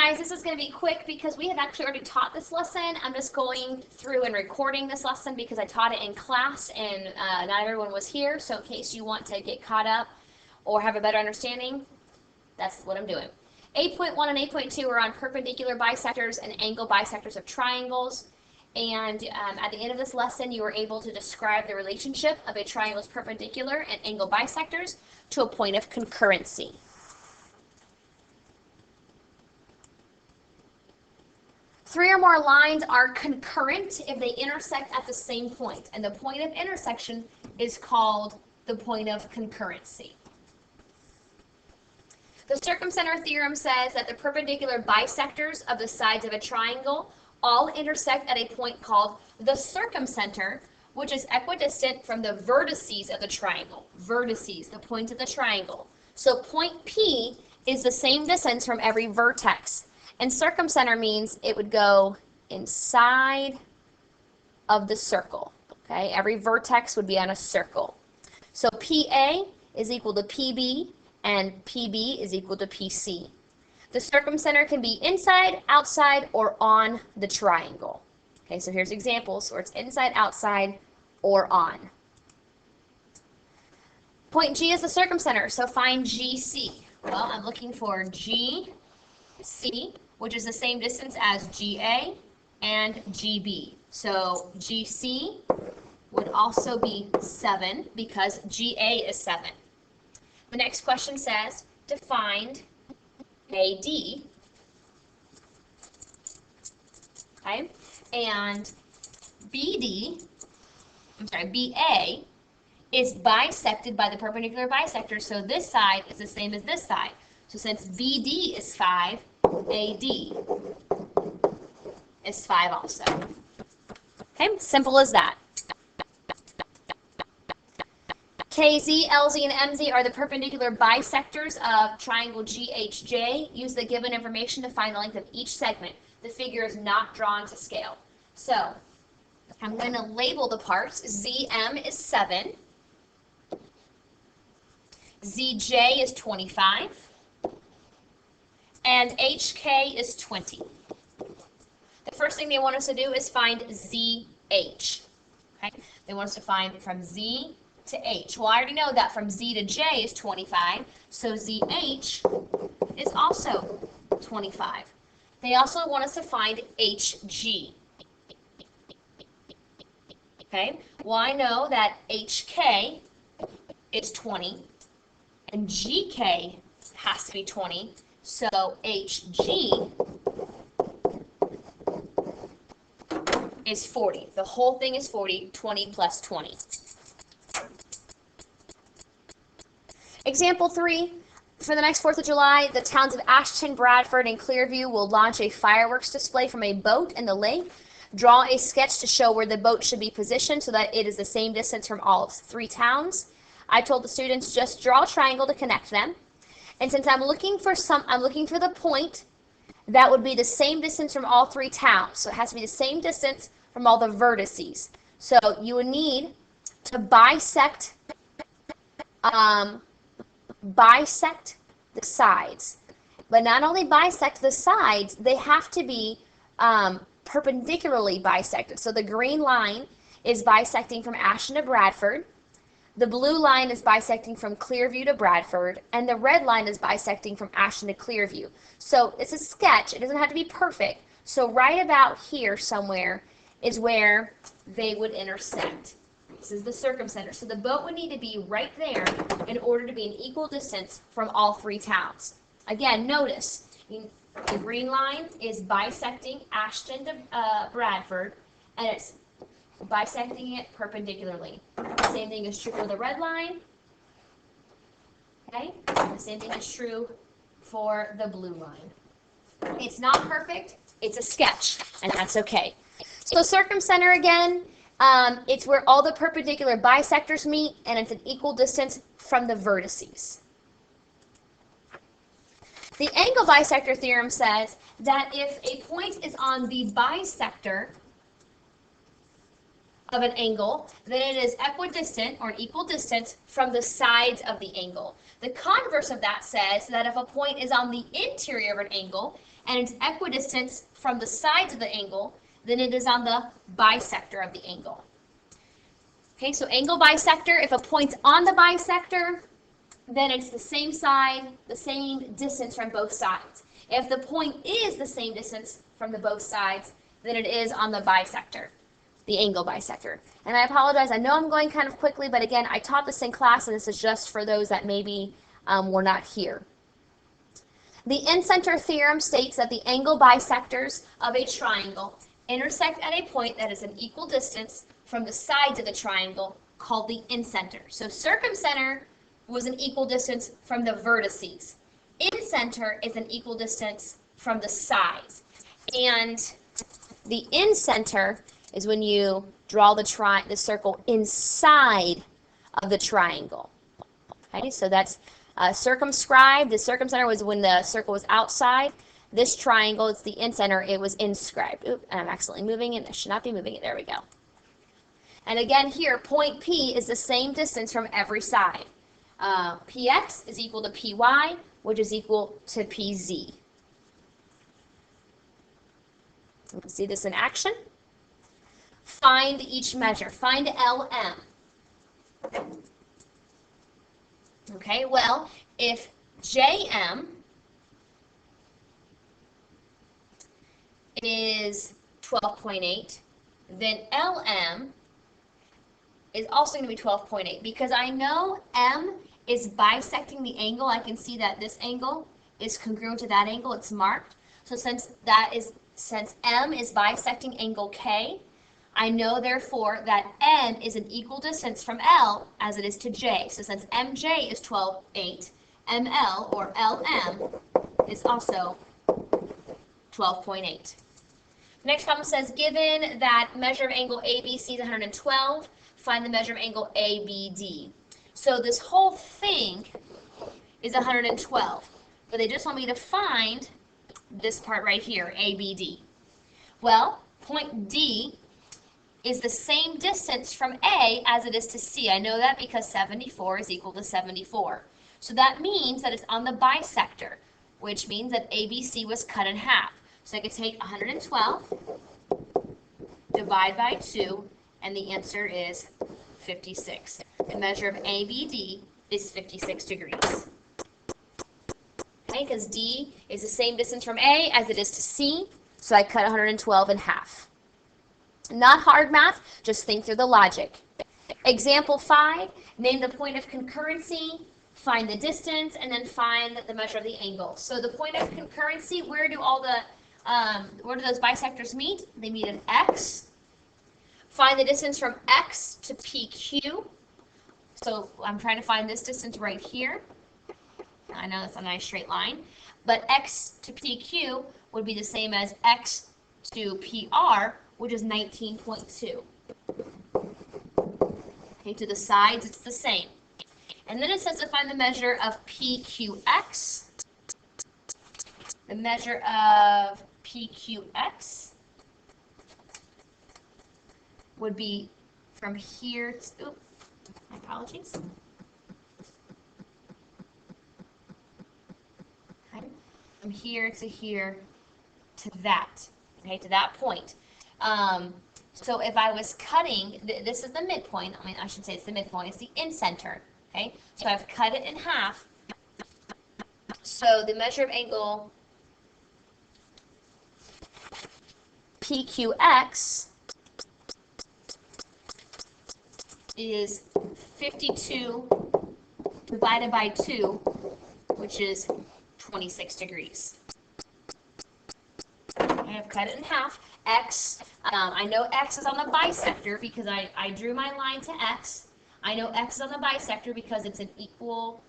guys, this is going to be quick because we have actually already taught this lesson. I'm just going through and recording this lesson because I taught it in class and not everyone was here. So in case you want to get caught up or have a better understanding, that's what I'm doing. 8.1 and 8.2 are on perpendicular bisectors and angle bisectors of triangles. And at the end of this lesson, you were able to describe the relationship of a triangle's perpendicular and angle bisectors to a point of concurrency. Three or more lines are concurrent if they intersect at the same point, and the point of intersection is called the point of concurrency. The Circumcenter Theorem says that the perpendicular bisectors of the sides of a triangle all intersect at a point called the circumcenter, which is equidistant from the vertices of the triangle. Vertices, the points of the triangle. So point P is the same distance from every vertex. And circumcenter means it would go inside of the circle. Okay, every vertex would be on a circle. So PA is equal to PB, and PB is equal to PC. The circumcenter can be inside, outside, or on the triangle. Okay, so here's examples where it's inside, outside, or on. Point G is the circumcenter, so find GC. Well, I'm looking for GC, which is the same distance as GA and GB. So GC would also be 7 because GA is 7. The next question says to find AD, okay, and BA is bisected by the perpendicular bisector, so this side is the same as this side. So since BD is 5, AD is 5 also. Okay, simple as that. KZ, LZ, and MZ are the perpendicular bisectors of triangle GHJ. Use the given information to find the length of each segment. The figure is not drawn to scale. So I'm going to label the parts. ZM is 7. ZJ is 25. And HK is 20. The first thing they want us to do is find ZH. Okay? They want us to find from Z to H. Well, I already know that from Z to J is 25, so ZH is also 25. They also want us to find HG. Okay? Well, I know that HK is 20, and GK has to be 20, so HG is 40. The whole thing is 40, 20 plus 20. Example 3, for the next 4th of July, the towns of Ashton, Bradford, and Clearview will launch a fireworks display from a boat in the lake. Draw a sketch to show where the boat should be positioned so that it is the same distance from all 3 towns. I told the students just draw a triangle to connect them. And since I'm looking for the point that would be the same distance from all 3 towns. So it has to be the same distance from all the vertices. So you would need to bisect the sides. But not only bisect the sides, they have to be perpendicularly bisected. So the green line is bisecting from Ashton to Bradford. The blue line is bisecting from Clearview to Bradford. And the red line is bisecting from Ashton to Clearview. So it's a sketch. It doesn't have to be perfect. So right about here somewhere is where they would intersect. This is the circumcenter. So the boat would need to be right there in order to be an equal distance from all 3 towns. Again, notice the green line is bisecting Ashton to Bradford, and it's bisecting it perpendicularly. The same thing is true for the red line. Okay? And the same thing is true for the blue line. It's not perfect. It's a sketch, and that's okay. So circumcenter again. It's where all the perpendicular bisectors meet, and it's an equal distance from the vertices. The angle bisector theorem says that if a point is on the bisector of an angle, then it is equidistant or an equal distance from the sides of the angle. The converse of that says that if a point is on the interior of an angle and it's equidistant from the sides of the angle, then it is on the bisector of the angle. Okay, so angle bisector, if a point's on the bisector, then it's the same side, the same distance from both sides. If the point is the same distance from the both sides, then it is on the bisector, the angle bisector. And I apologize, I know I'm going kind of quickly, but again, I taught this in class, and this is just for those that maybe were not here. The Bisector theorem states that the angle bisectors of a triangle intersect at a point that is an equal distance from the sides of the triangle, called the incenter. So circumcenter was an equal distance from the vertices. Incenter is an equal distance from the sides. And the incenter is when you draw the circle inside of the triangle. Okay, so that's circumscribed. The circumcenter was when the circle was outside. This triangle, it's the incenter, it was inscribed. Oop, and I'm accidentally moving it. I should not be moving it. There we go. And again here, point P is the same distance from every side. Px is equal to Py, which is equal to Pz. You can see this in action. Find each measure. Find Lm. Okay, well, if Jm is 12.8, then Lm is also going to be 12.8 because I know M is bisecting the angle. I can see that this angle is congruent to that angle. It's marked. So since M is bisecting angle K, I know therefore that N is an equal distance from L as it is to J. So since MJ is 12.8, ML or LM is also 12.8. Next problem says, given that measure of angle ABC is 112, find the measure of angle ABD. So this whole thing is 112, but they just want me to find this part right here, ABD. Well, point D is the same distance from A as it is to C. I know that because 74 is equal to 74. So that means that it's on the bisector, which means that ABC was cut in half. So I could take 112, divide by 2, and the answer is 56. The measure of ABD is 56 degrees. Okay, because D is the same distance from A as it is to C, so I cut 112 in half. Not hard math, just think through the logic. Example 5, name the point of concurrency, find the distance, and then find the measure of the angle. So the point of concurrency, where do those bisectors meet? They meet at X. Find the distance from X to PQ. So I'm trying to find this distance right here. I know that's a nice straight line, but X to PQ would be the same as X to PR, which is 19.2. Okay, to the sides, it's the same. And then it says to find the measure of PQX. The measure of PQX would be from here to, oops, my apologies. Okay. From here to that, okay, to that point. So if I was cutting, this is the midpoint, I should say it's the midpoint, it's the incenter, okay? So I've cut it in half. So the measure of angle PQX is 52 divided by 2, which is 26 degrees. I have cut it in half. X, I know X is on the bisector because I drew my line to X. I know X is on the bisector because it's an equal,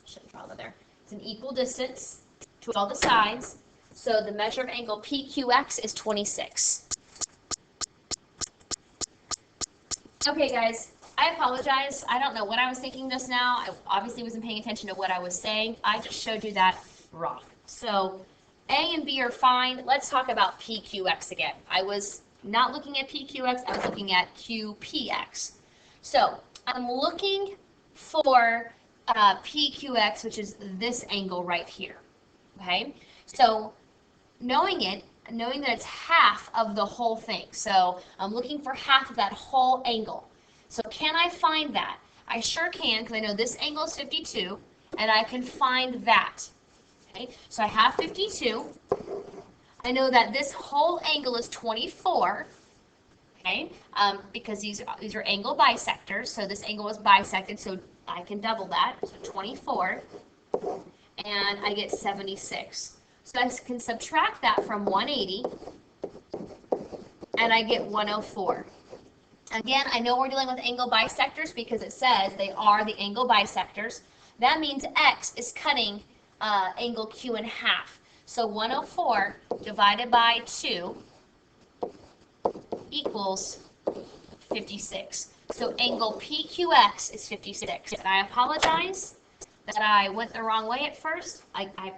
shouldn't draw that there. It's an equal distance to all the sides. So the measure of angle PQX is 26. Okay, guys, I apologize. I don't know what I was thinking just now. I obviously wasn't paying attention to what I was saying. I just showed you that wrong. So A and B are fine. Let's talk about PQX again. I was not looking at PQX, I was looking at QPX. So I'm looking for PQX, which is this angle right here, okay? So knowing that it's half of the whole thing, so I'm looking for half of that whole angle. So can I find that? I sure can, because I know this angle is 52, and I can find that. Okay, so I have 52. I know that this whole angle is 24. Okay, because these are angle bisectors, so this angle is bisected, so I can double that, so 24, and I get 76. So I can subtract that from 180, and I get 104. Again, I know we're dealing with angle bisectors because it says they are the angle bisectors. That means X is cutting angle Q in half. So 104 divided by 2 equals 56. So angle PQX is 56. And I apologize that I went the wrong way at first. I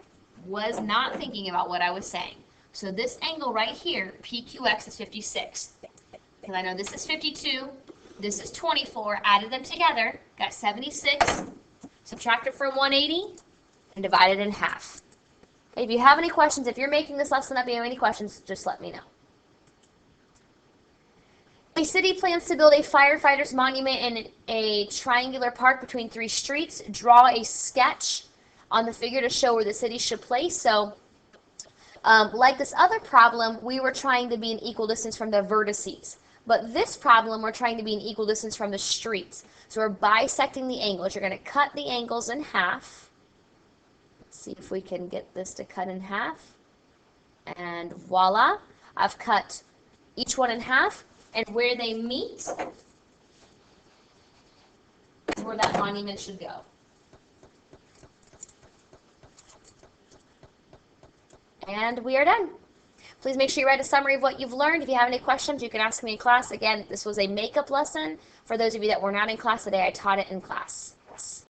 was not thinking about what I was saying. So this angle right here, PQX, is 56. Because I know this is 52, this is 24, added them together, got 76, subtracted from 180, and divided in half. If you have any questions, if you're making this lesson up, you have any questions, just let me know. A city plans to build a firefighter's monument in a triangular park between 3 streets. Draw a sketch on the figure to show where the city should place. So, like this other problem, we were trying to be an equal distance from the vertices. But this problem, we're trying to be an equal distance from the streets. So we're bisecting the angles. You're going to cut the angles in half. Let's see if we can get this to cut in half. And voila, I've cut each one in half. And where they meet is where that monument should go. And we are done. Please make sure you write a summary of what you've learned. If you have any questions, you can ask me in class. Again, this was a makeup lesson. For those of you that were not in class today, I taught it in class.